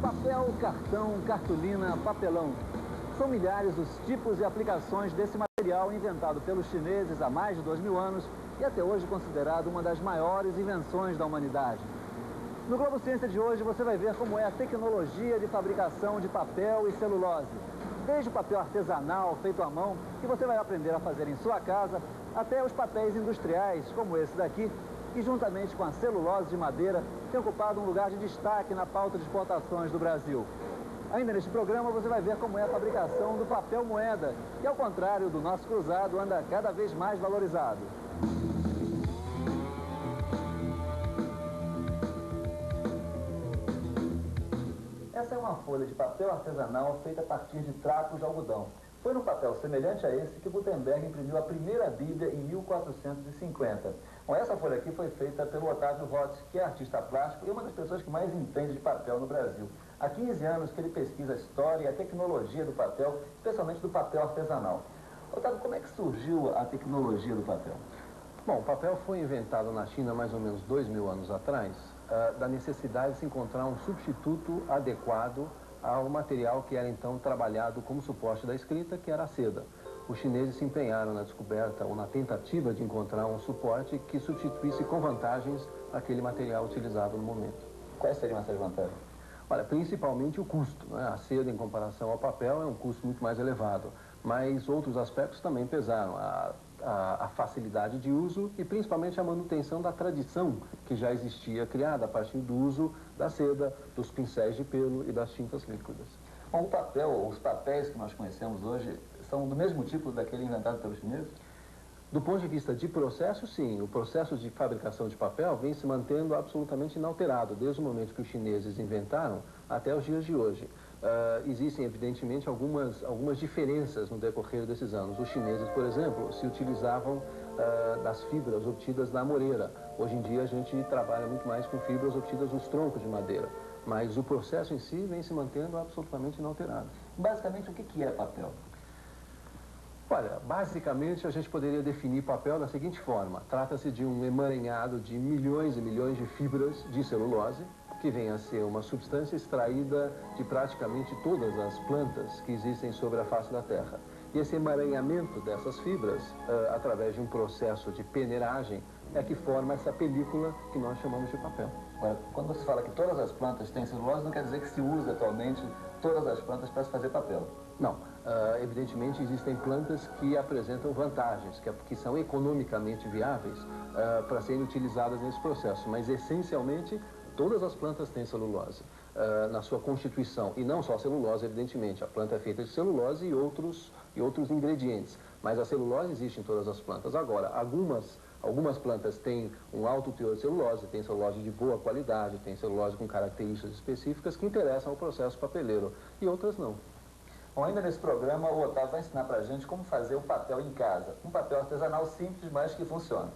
Papel, cartão, cartolina, papelão. São milhares os tipos e aplicações desse material inventado pelos chineses há mais de 2000 anos e até hoje considerado uma das maiores invenções da humanidade. No Globo Ciência de hoje você vai ver como é a tecnologia de fabricação de papel e celulose. Desde o papel artesanal feito à mão, que você vai aprender a fazer em sua casa, até os papéis industriais, como esse daqui, que juntamente com a celulose de madeira, tem ocupado um lugar de destaque na pauta de exportações do Brasil. Ainda neste programa você vai ver como é a fabricação do papel moeda, que ao contrário do nosso cruzado, anda cada vez mais valorizado. Essa é uma folha de papel artesanal feita a partir de trapos de algodão. Foi num papel semelhante a esse que Gutenberg imprimiu a primeira Bíblia em 1450. Bom, essa folha aqui foi feita pelo Otávio Rotz, que é artista plástico e uma das pessoas que mais entende de papel no Brasil. Há 15 anos que ele pesquisa a história e a tecnologia do papel, especialmente do papel artesanal. Otávio, como é que surgiu a tecnologia do papel? Bom, o papel foi inventado na China mais ou menos 2000 anos atrás, da necessidade de se encontrar um substituto adequado ao material que era então trabalhado como suporte da escrita, que era a seda. Os chineses se empenharam na descoberta ou na tentativa de encontrar um suporte que substituísse com vantagens aquele material utilizado no momento. Quais seriam essas vantagens? Olha, principalmente o custo, né? A seda em comparação ao papel é um custo muito mais elevado, mas outros aspectos também pesaram. A facilidade de uso e principalmente a manutenção da tradição que já existia, criada a partir do uso da seda, dos pincéis de pelo e das tintas líquidas. Bom, o papel, os papéis que nós conhecemos hoje, são do mesmo tipo daquele inventado pelos chineses? Do ponto de vista de processo, sim. O processo de fabricação de papel vem se mantendo absolutamente inalterado, desde o momento que os chineses inventaram até os dias de hoje. Existem, evidentemente, algumas diferenças no decorrer desses anos. Os chineses, por exemplo, se utilizavam das fibras obtidas da amoreira. Hoje em dia, a gente trabalha muito mais com fibras obtidas dos troncos de madeira. Mas o processo em si vem se mantendo absolutamente inalterado. Basicamente, o que é papel? Olha, basicamente a gente poderia definir papel da seguinte forma. Trata-se de um emaranhado de milhões e milhões de fibras de celulose, que vem a ser uma substância extraída de praticamente todas as plantas que existem sobre a face da Terra. E esse emaranhamento dessas fibras, através de um processo de peneiragem, é que forma essa película que nós chamamos de papel. Agora, quando você fala que todas as plantas têm celulose, não quer dizer que se usa atualmente todas as plantas para se fazer papel. Não. Evidentemente, existem plantas que apresentam vantagens, que são economicamente viáveis para serem utilizadas nesse processo, mas essencialmente todas as plantas têm celulose na sua constituição, e não só celulose, evidentemente. A planta é feita de celulose e outros ingredientes, mas a celulose existe em todas as plantas. Agora, algumas plantas têm um alto teor de celulose, têm celulose de boa qualidade, têm celulose com características específicas que interessam ao processo papeleiro, e outras não. Bom, ainda nesse programa, o Otávio vai ensinar pra gente como fazer o papel em casa. Um papel artesanal simples, mas que funciona.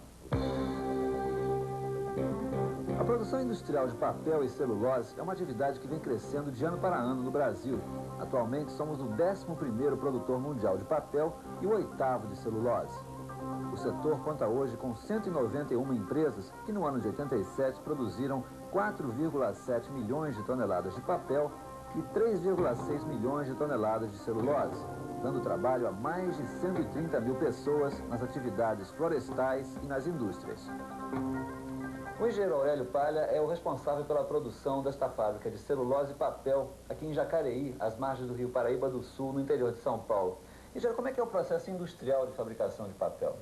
A produção industrial de papel e celulose é uma atividade que vem crescendo de ano para ano no Brasil. Atualmente, somos o 11º produtor mundial de papel e o 8º de celulose. O setor conta hoje com 191 empresas que no ano de 87 produziram 4,7 milhões de toneladas de papel e 3,6 milhões de toneladas de celulose, dando trabalho a mais de 130 mil pessoas nas atividades florestais e nas indústrias. O engenheiro Aurélio Palha é o responsável pela produção desta fábrica de celulose e papel aqui em Jacareí, às margens do Rio Paraíba do Sul, no interior de São Paulo. Engenheiro, como é que é o processo industrial de fabricação de papel?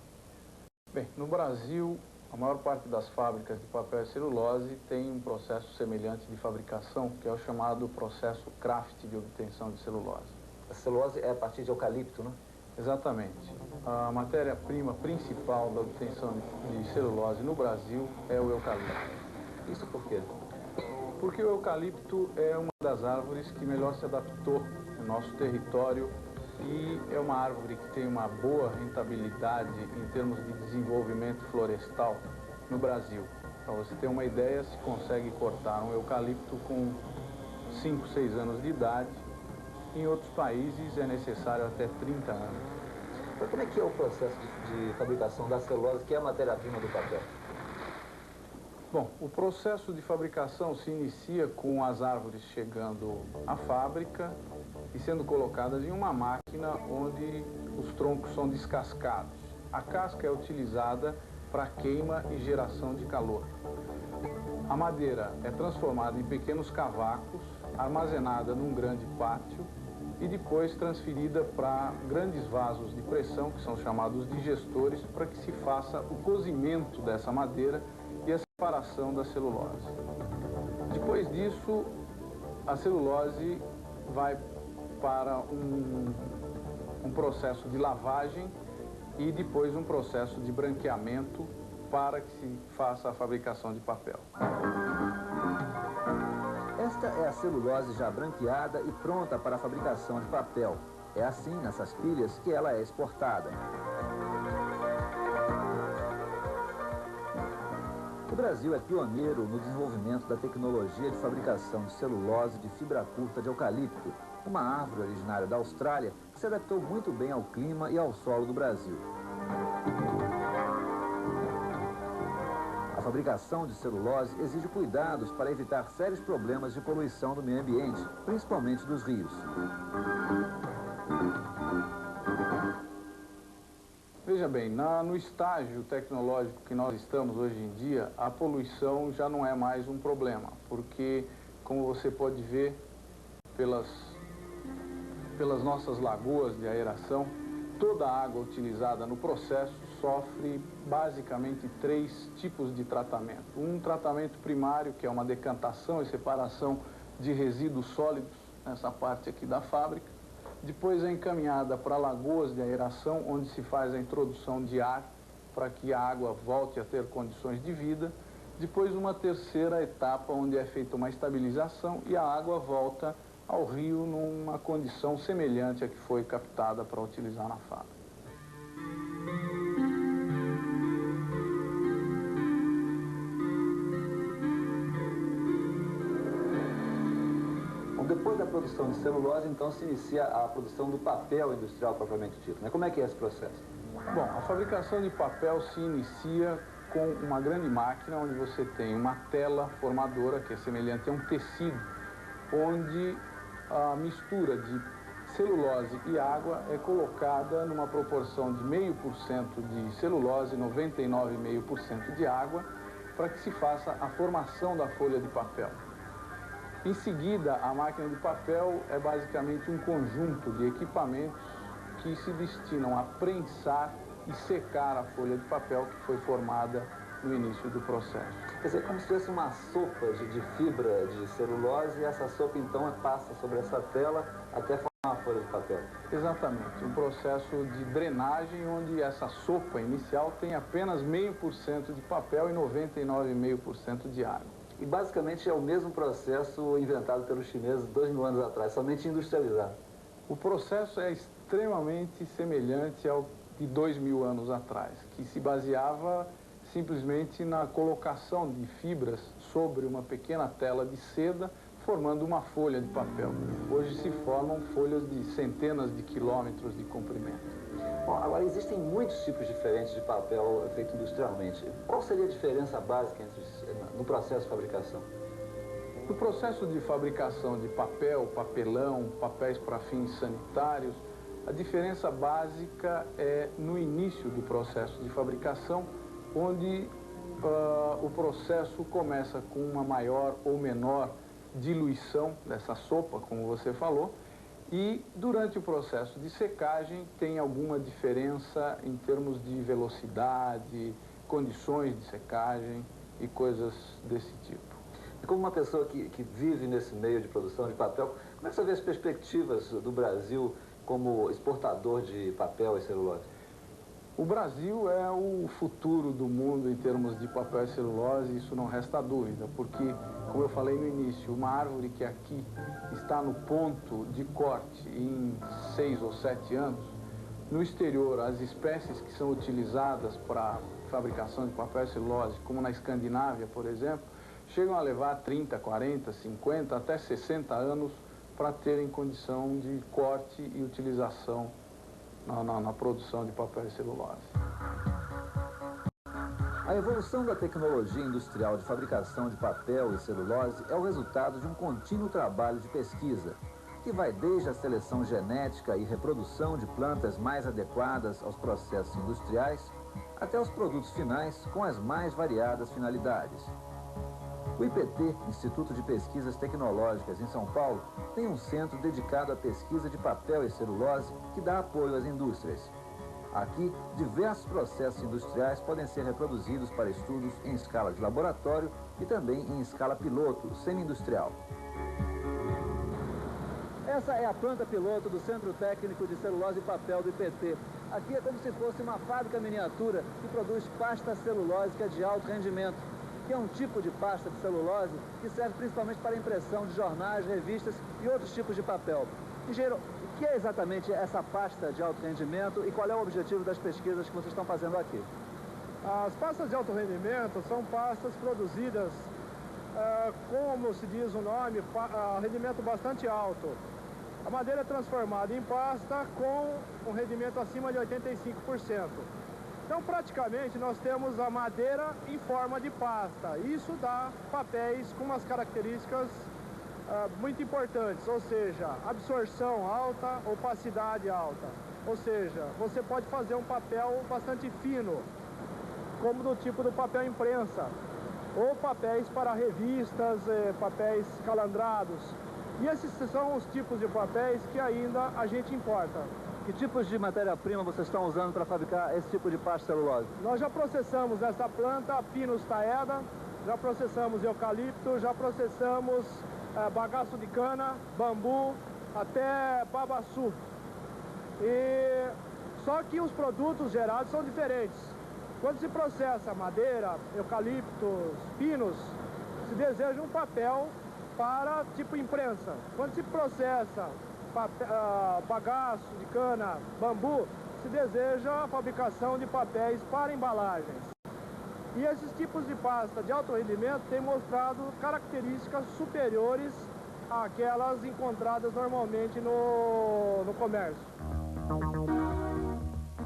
Bem, no Brasil, a maior parte das fábricas de papel e celulose tem um processo semelhante de fabricação, que é o chamado processo Kraft de obtenção de celulose. A celulose é a partir de eucalipto, né? Exatamente. A matéria-prima principal da obtenção de celulose no Brasil é o eucalipto. Isso por quê? Porque o eucalipto é uma das árvores que melhor se adaptou no nosso território e é uma árvore que tem uma boa rentabilidade em termos de desenvolvimento florestal no Brasil. Para você ter uma ideia, se consegue cortar um eucalipto com 5, 6 anos de idade. Em outros países é necessário até 30 anos. Então, como é que é o processo de fabricação da celulose, que é a matéria-prima do papel? Bom, o processo de fabricação se inicia com as árvores chegando à fábrica e sendo colocadas em uma máquina onde os troncos são descascados. A casca é utilizada para queima e geração de calor. A madeira é transformada em pequenos cavacos, armazenada num grande pátio e depois transferida para grandes vasos de pressão, que são chamados digestores, para que se faça o cozimento dessa madeira e a separação da celulose. Depois disso, a celulose vai para um processo de lavagem e depois um processo de branqueamento para que se faça a fabricação de papel. Esta é a celulose já branqueada e pronta para a fabricação de papel. É assim, nessas pilhas, que ela é exportada. O Brasil é pioneiro no desenvolvimento da tecnologia de fabricação de celulose de fibra curta de eucalipto, uma árvore originária da Austrália que se adaptou muito bem ao clima e ao solo do Brasil. A fabricação de celulose exige cuidados para evitar sérios problemas de poluição do meio ambiente, principalmente dos rios. Veja bem, no estágio tecnológico que nós estamos hoje em dia, a poluição já não é mais um problema, porque, como você pode ver pelas nossas lagoas de aeração, toda a água utilizada no processo sofre basicamente 3 tipos de tratamento. Um tratamento primário, que é uma decantação e separação de resíduos sólidos, nessa parte aqui da fábrica. Depois é encaminhada para lagoas de aeração, onde se faz a introdução de ar para que a água volte a ter condições de vida. Depois uma terceira etapa, onde é feita uma estabilização e a água volta ao rio numa condição semelhante à que foi captada para utilizar na fábrica. Bom, depois da produção de celulose, então, se inicia a produção do papel industrial propriamente dito, né? Como é que é esse processo? Bom, a fabricação de papel se inicia com uma grande máquina onde você tem uma tela formadora, que é semelhante a um tecido, onde a mistura de celulose e água é colocada numa proporção de 0,5% de celulose e 99,5% de água, para que se faça a formação da folha de papel. Em seguida, a máquina de papel é basicamente um conjunto de equipamentos que se destinam a prensar e secar a folha de papel que foi formada no início do processo. Quer dizer, como se fosse uma sopa de fibra de celulose e essa sopa então passa sobre essa tela até formar a folha de papel. Exatamente, um processo de drenagem onde essa sopa inicial tem apenas 0,5% de papel e 99,5% de água. E basicamente é o mesmo processo inventado pelos chineses 2.000 anos atrás, somente industrializado. O processo é extremamente semelhante ao de 2.000 anos atrás, que se baseava simplesmente na colocação de fibras sobre uma pequena tela de seda, formando uma folha de papel. Hoje se formam folhas de centenas de quilômetros de comprimento. Bom, agora existem muitos tipos diferentes de papel feito industrialmente. Qual seria a diferença básica no processo de fabricação? No processo de fabricação de papel, papelão, papéis para fins sanitários, a diferença básica é no início do processo de fabricação, onde o processo começa com uma maior ou menor diluição dessa sopa, como você falou, e durante o processo de secagem tem alguma diferença em termos de velocidade, condições de secagem e coisas desse tipo. E como uma pessoa que vive nesse meio de produção de papel, como é que você vê as perspectivas do Brasil como exportador de papel e celulose? O Brasil é o futuro do mundo em termos de papel e celulose, isso não resta dúvida, porque, como eu falei no início, uma árvore que aqui está no ponto de corte em 6 ou 7 anos, no exterior, as espécies que são utilizadas para a fabricação de papel e celulose, como na Escandinávia, por exemplo, chegam a levar 30, 40, 50, até 60 anos para terem condição de corte e utilização na produção de papel e celulose. A evolução da tecnologia industrial de fabricação de papel e celulose é o resultado de um contínuo trabalho de pesquisa, que vai desde a seleção genética e reprodução de plantas mais adequadas aos processos industriais, até os produtos finais com as mais variadas finalidades. O IPT, Instituto de Pesquisas Tecnológicas em São Paulo, tem um centro dedicado à pesquisa de papel e celulose que dá apoio às indústrias. Aqui, diversos processos industriais podem ser reproduzidos para estudos em escala de laboratório e também em escala piloto, semi-industrial. Essa é a planta piloto do Centro Técnico de Celulose e Papel do IPT. Aqui é como se fosse uma fábrica miniatura que produz pasta celulósica de alto rendimento, que é um tipo de pasta de celulose que serve principalmente para impressão de jornais, revistas e outros tipos de papel. Engenheiro, o que é exatamente essa pasta de alto rendimento e qual é o objetivo das pesquisas que vocês estão fazendo aqui? As pastas de alto rendimento são pastas produzidas, como se diz o nome, rendimento bastante alto. A madeira é transformada em pasta com um rendimento acima de 85%. Então, praticamente, nós temos a madeira em forma de pasta. Isso dá papéis com umas características muito importantes, ou seja, absorção alta, opacidade alta. Ou seja, você pode fazer um papel bastante fino, como do tipo do papel imprensa, ou papéis para revistas, papéis calandrados. E esses são os tipos de papéis que ainda a gente importa. Que tipos de matéria-prima vocês estão usando para fabricar esse tipo de pasta celulose? Nós já processamos essa planta, Pinus taeda, já processamos eucalipto, já processamos bagaço de cana, bambu, até babaçu. Só que os produtos gerados são diferentes. Quando se processa madeira, eucaliptos, pinos, se deseja um papel para tipo imprensa. Quando se processa bagaço de cana, bambu, se deseja a fabricação de papéis para embalagens. E esses tipos de pasta de alto rendimento têm mostrado características superiores àquelas encontradas normalmente no comércio.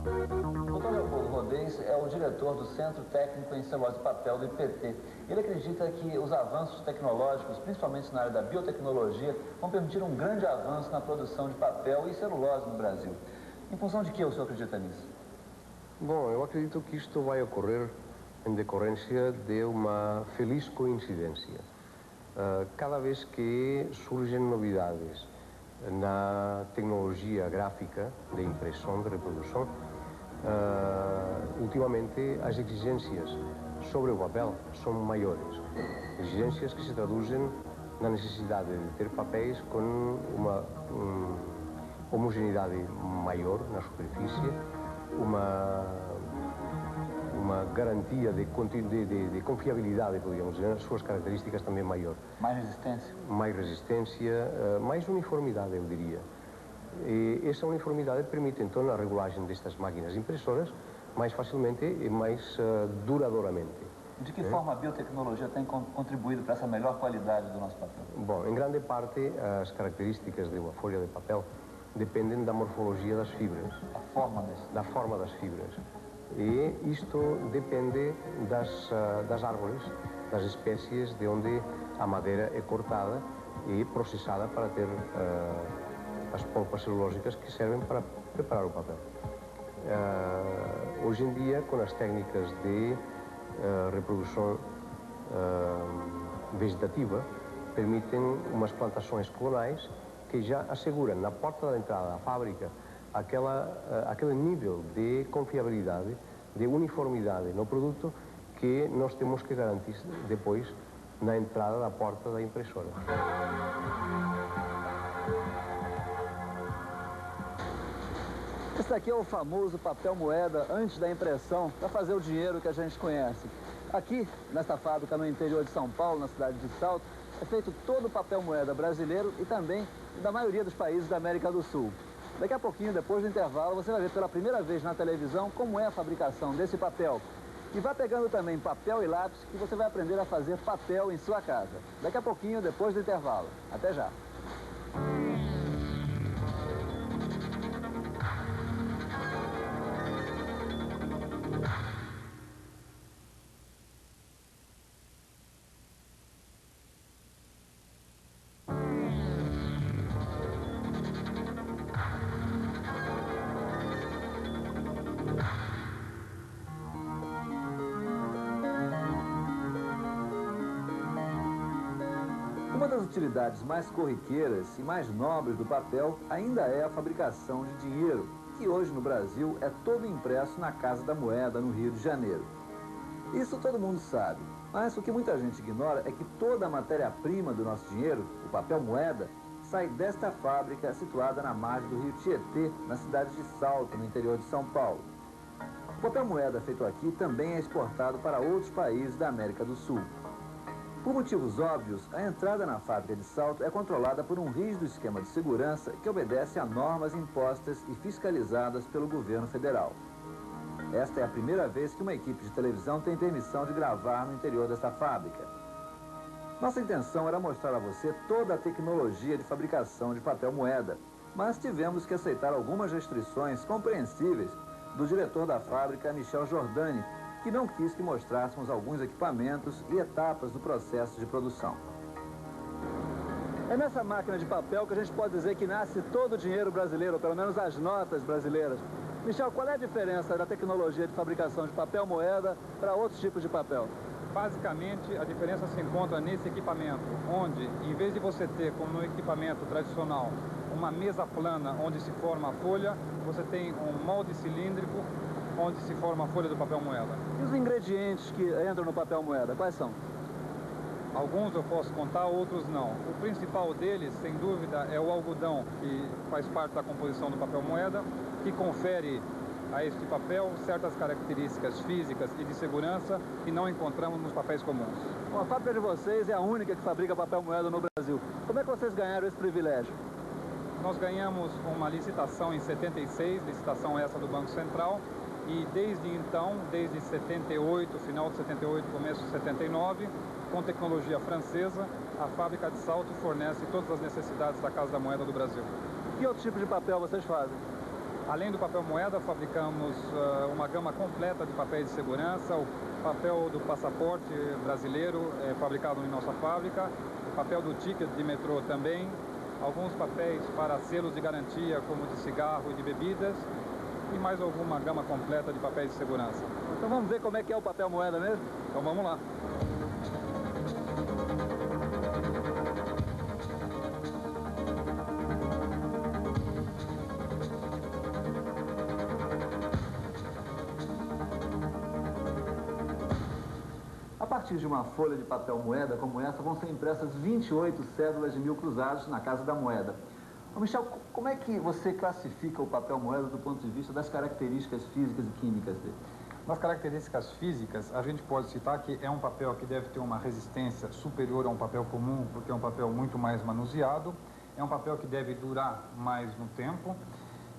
Dr. Leopoldo Rodez é o diretor do Centro Técnico em Celulose e Papel do IPT. Ele acredita que os avanços tecnológicos, principalmente na área da biotecnologia, vão permitir um grande avanço na produção de papel e celulose no Brasil. Em função de que o senhor acredita nisso? Bom, eu acredito que isto vai ocorrer em decorrência de uma feliz coincidência. Cada vez que surgem novidades na tecnologia gráfica de impressão, de reprodução, ultimamente as exigências sobre o papel são maiores. Exigências que se traduzem na necessidade de ter papéis com uma homogeneidade maior na superfície, uma garantia de confiabilidade, podríamos dizer, as suas características também maior. Mais resistência? Mais resistência, mais uniformidade, eu diria. E essa uniformidade permite, então, a regulagem destas máquinas impressoras mais facilmente e mais duradouramente. De que forma a biotecnologia tem contribuído para essa melhor qualidade do nosso papel? Bom, em grande parte, as características de uma folha de papel dependem da morfologia das fibras. Da forma das fibras. E isto depende das árvores, das espécies de onde a madeira é cortada e processada para ter as polpas celulósicas que servem para preparar o papel. Hoje em dia, com as técnicas de reprodução vegetativa, permitem umas plantações clonais que já asseguram na porta da entrada da fábrica aquele nível de confiabilidade, de uniformidade no produto que nós temos que garantir depois na entrada da porta da impressora. Esse aqui é o famoso papel moeda antes da impressão, para fazer o dinheiro que a gente conhece. Aqui, nesta fábrica no interior de São Paulo, na cidade de Salto, é feito todo o papel moeda brasileiro e também da maioria dos países da América do Sul. Daqui a pouquinho, depois do intervalo, você vai ver pela primeira vez na televisão como é a fabricação desse papel. E vá pegando também papel e lápis que você vai aprender a fazer papel em sua casa. Daqui a pouquinho, depois do intervalo. Até já! Uma das utilidades mais corriqueiras e mais nobres do papel ainda é a fabricação de dinheiro, que hoje no Brasil é todo impresso na Casa da Moeda, no Rio de Janeiro. Isso todo mundo sabe, mas o que muita gente ignora é que toda a matéria-prima do nosso dinheiro, o papel moeda, sai desta fábrica situada na margem do rio Tietê, na cidade de Salto, no interior de São Paulo. O papel moeda feito aqui também é exportado para outros países da América do Sul. Por motivos óbvios, a entrada na fábrica de Salto é controlada por um rígido esquema de segurança que obedece a normas impostas e fiscalizadas pelo governo federal. Esta é a primeira vez que uma equipe de televisão tem permissão de gravar no interior desta fábrica. Nossa intenção era mostrar a você toda a tecnologia de fabricação de papel moeda, mas tivemos que aceitar algumas restrições compreensíveis do diretor da fábrica, Michel Giordani, que não quis que mostrássemos alguns equipamentos e etapas do processo de produção. É nessa máquina de papel que a gente pode dizer que nasce todo o dinheiro brasileiro, ou pelo menos as notas brasileiras. Michel, qual é a diferença da tecnologia de fabricação de papel moeda para outros tipos de papel? Basicamente, a diferença se encontra nesse equipamento, onde, em vez de você ter, como no equipamento tradicional, uma mesa plana onde se forma a folha, você tem um molde cilíndrico onde se forma a folha do papel moeda. E os ingredientes que entram no papel moeda, quais são? Alguns eu posso contar, outros não. O principal deles, sem dúvida, é o algodão, que faz parte da composição do papel moeda, que confere a este papel certas características físicas e de segurança que não encontramos nos papéis comuns. Bom, a fábrica de vocês é a única que fabrica papel moeda no Brasil. Como é que vocês ganharam esse privilégio? Nós ganhamos uma licitação em 76, licitação essa do Banco Central, e desde então, desde 78, final de 78, começo de 79, com tecnologia francesa, a fábrica de Salto fornece todas as necessidades da Casa da Moeda do Brasil. Que outro tipo de papel vocês fazem? Além do papel moeda, fabricamos uma gama completa de papéis de segurança. O papel do passaporte brasileiro é fabricado em nossa fábrica, o papel do ticket de metrô também, alguns papéis para selos de garantia, como de cigarro e de bebidas, e mais alguma gama completa de papéis de segurança. Então vamos ver como é que é o papel moeda mesmo? Então vamos lá. A partir de uma folha de papel moeda como essa, vão ser impressas 28 cédulas de 1000 cruzados na Casa da Moeda. Ô Michel, como é que você classifica o papel moeda do ponto de vista das características físicas e químicas dele? Nas características físicas, a gente pode citar que é um papel que deve ter uma resistência superior a um papel comum, porque é um papel muito mais manuseado, é um papel que deve durar mais no tempo.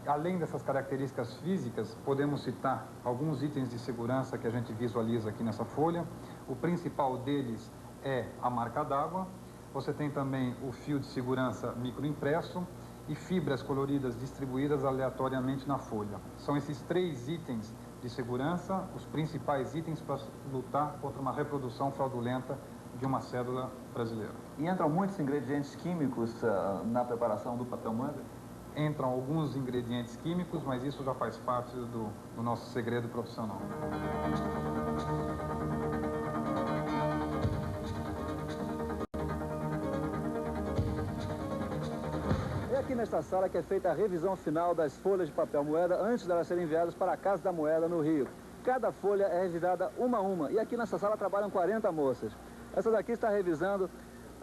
Além dessas características físicas, podemos citar alguns itens de segurança que a gente visualiza aqui nessa folha. O principal deles é a marca d'água. Você tem também o fio de segurança microimpresso e fibras coloridas distribuídas aleatoriamente na folha. São esses três itens de segurança os principais itens para lutar contra uma reprodução fraudulenta de uma cédula brasileira. E entram muitos ingredientes químicos na preparação do papel moeda? Entram alguns ingredientes químicos, mas isso já faz parte do nosso segredo profissional. É aqui nesta sala que é feita a revisão final das folhas de papel moeda antes delas serem enviadas para a Casa da Moeda no Rio. Cada folha é revisada uma a uma e aqui nessa sala trabalham 40 moças. Essa daqui está revisando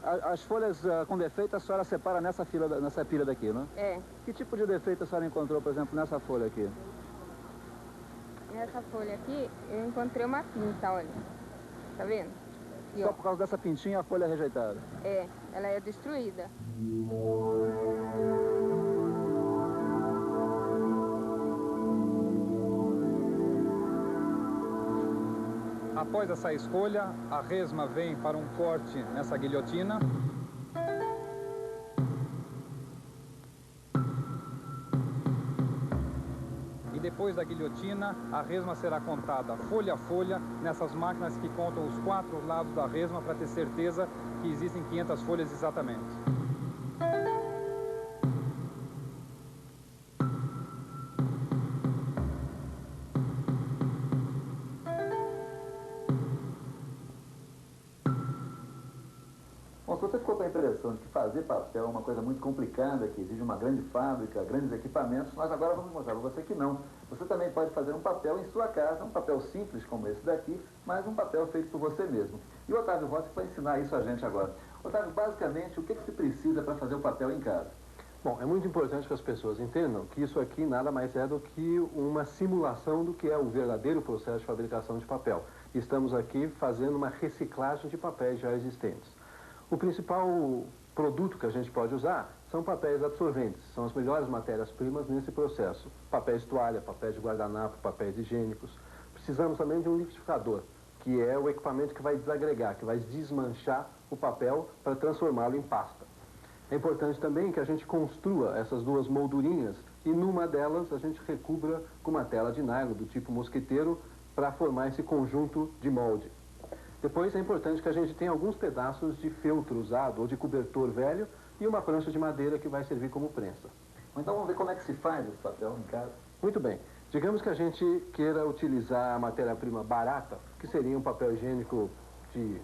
as folhas com defeito, a senhora separa nessa pilha daqui, não é? É. Que tipo de defeito a senhora encontrou, por exemplo, nessa folha aqui? Nessa folha aqui, eu encontrei uma pinta, olha. Tá vendo? Aqui, Só ó. por causa dessa pintinha a folha é rejeitada? É, ela é destruída. Após essa escolha, a resma vem para um corte nessa guilhotina. E depois da guilhotina, a resma será contada folha a folha nessas máquinas que contam os 4 lados da resma para ter certeza que existem 500 folhas exatamente. Bom, se você ficou com a impressão de que fazer papel é uma coisa muito complicada, que exige uma grande fábrica, grandes equipamentos, nós agora vamos mostrar para você que não. Você também pode fazer um papel em sua casa, um papel simples como esse daqui, mas um papel feito por você mesmo. E o Otávio Rossi vai ensinar isso a gente agora. Otávio, basicamente, o que se precisa para fazer o papel em casa? Bom, é muito importante que as pessoas entendam que isso aqui nada mais é do que uma simulação do que é o verdadeiro processo de fabricação de papel. Estamos aqui fazendo uma reciclagem de papéis já existentes. O principal produto que a gente pode usar são papéis absorventes, são as melhores matérias-primas nesse processo. Papéis toalha, papéis de guardanapo, papéis higiênicos. Precisamos também de um liquidificador, que é o equipamento que vai desagregar, que vai desmanchar o papel para transformá-lo em pasta. É importante também que a gente construa essas duas moldurinhas e numa delas a gente recubra com uma tela de nylon do tipo mosquiteiro para formar esse conjunto de molde. Depois é importante que a gente tenha alguns pedaços de feltro usado ou de cobertor velho e uma prancha de madeira que vai servir como prensa. Então vamos ver como é que se faz esse papel em casa. Muito bem. Digamos que a gente queira utilizar a matéria-prima barata, que seria um papel higiênico de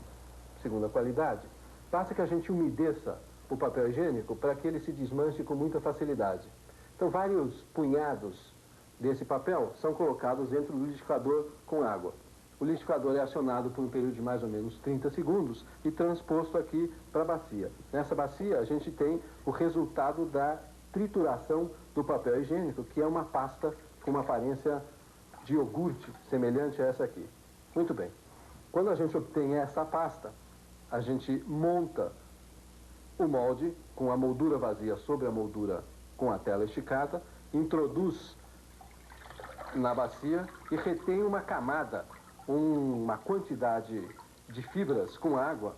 segunda qualidade. Basta que a gente umedeça o papel higiênico para que ele se desmanche com muita facilidade. Então, vários punhados desse papel são colocados dentro do liquidificador com água. O liquidificador é acionado por um período de mais ou menos 30 segundos e transposto aqui para a bacia. Nessa bacia, a gente tem o resultado da trituração do papel higiênico, que é uma pasta com uma aparência de iogurte, semelhante a essa aqui. Muito bem. Quando a gente obtém essa pasta, a gente monta o molde com a moldura vazia sobre a moldura com a tela esticada, introduz na bacia e retém uma camada, uma quantidade de fibras com água.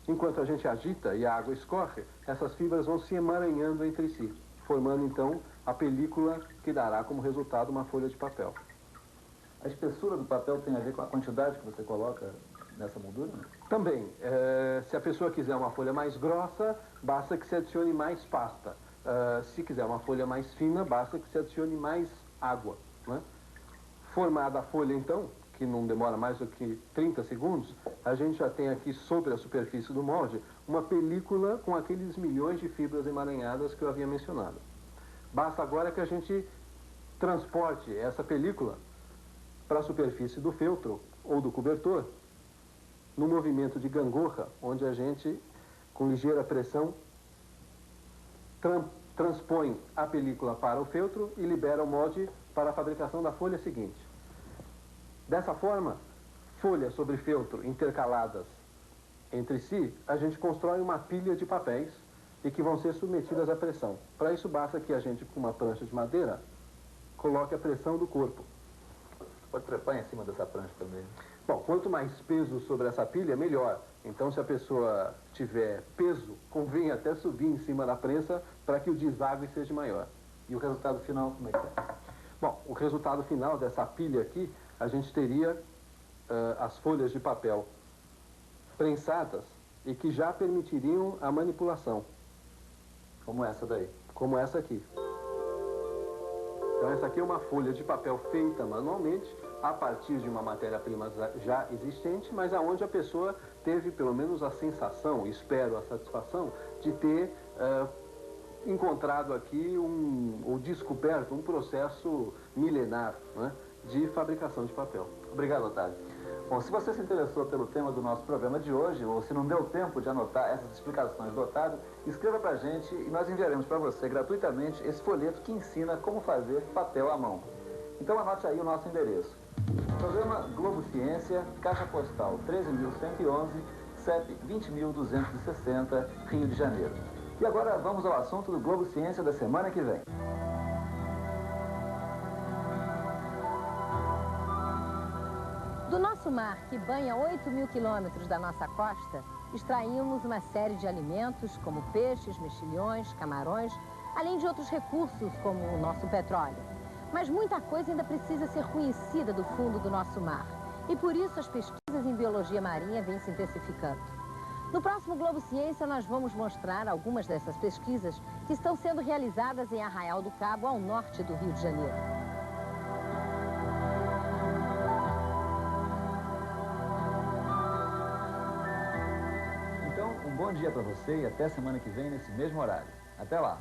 Enquanto a gente agita e a água escorre, essas fibras vão se emaranhando entre si, formando então a película que dará como resultado uma folha de papel. A espessura do papel tem a ver com a quantidade que você coloca nessa moldura? Também. Se a pessoa quiser uma folha mais grossa, basta que se adicione mais pasta. Se quiser uma folha mais fina, basta que se adicione mais água, né? Formada a folha, então, que não demora mais do que 30 segundos, a gente já tem aqui sobre a superfície do molde uma película com aqueles milhões de fibras emaranhadas que eu havia mencionado. Basta agora que a gente transporte essa película para a superfície do feltro ou do cobertor, no movimento de gangorra, onde a gente, com ligeira pressão, transpõe a película para o feltro e libera o molde para a fabricação da folha seguinte. Dessa forma, folha sobre feltro intercaladas entre si, a gente constrói uma pilha de papéis e que vão ser submetidas à pressão. Para isso, basta que a gente, com uma prancha de madeira, coloque a pressão do corpo. Pode trepar em cima dessa prancha também. Bom, quanto mais peso sobre essa pilha, melhor. Então, se a pessoa tiver peso, convém até subir em cima da prensa para que o deságue seja maior. E o resultado final, como é que é? Bom, o resultado final dessa pilha aqui, a gente teria as folhas de papel prensadas e que já permitiriam a manipulação. Como essa daí? Como essa aqui. Então, essa aqui é uma folha de papel feita manualmente, a partir de uma matéria-prima já existente, mas aonde a pessoa teve pelo menos a sensação, espero a satisfação, de ter encontrado aqui ou descoberto um processo milenar, né, de fabricação de papel. Obrigado, Otávio. Bom, se você se interessou pelo tema do nosso programa de hoje, ou se não deu tempo de anotar essas explicações do Otávio, escreva pra gente e nós enviaremos para você gratuitamente esse folheto que ensina como fazer papel à mão. Então anote aí o nosso endereço. Programa Globo Ciência, Caixa Postal 13.111, CEP 20.260, Rio de Janeiro. E agora vamos ao assunto do Globo Ciência da semana que vem. Do nosso mar, que banha 8.000 quilômetros da nossa costa, extraímos uma série de alimentos como peixes, mexilhões, camarões, além de outros recursos como o nosso petróleo. Mas muita coisa ainda precisa ser conhecida do fundo do nosso mar. E por isso as pesquisas em biologia marinha vêm se intensificando. No próximo Globo Ciência, nós vamos mostrar algumas dessas pesquisas que estão sendo realizadas em Arraial do Cabo, ao norte do Rio de Janeiro. Um bom dia para você e até semana que vem nesse mesmo horário. Até lá!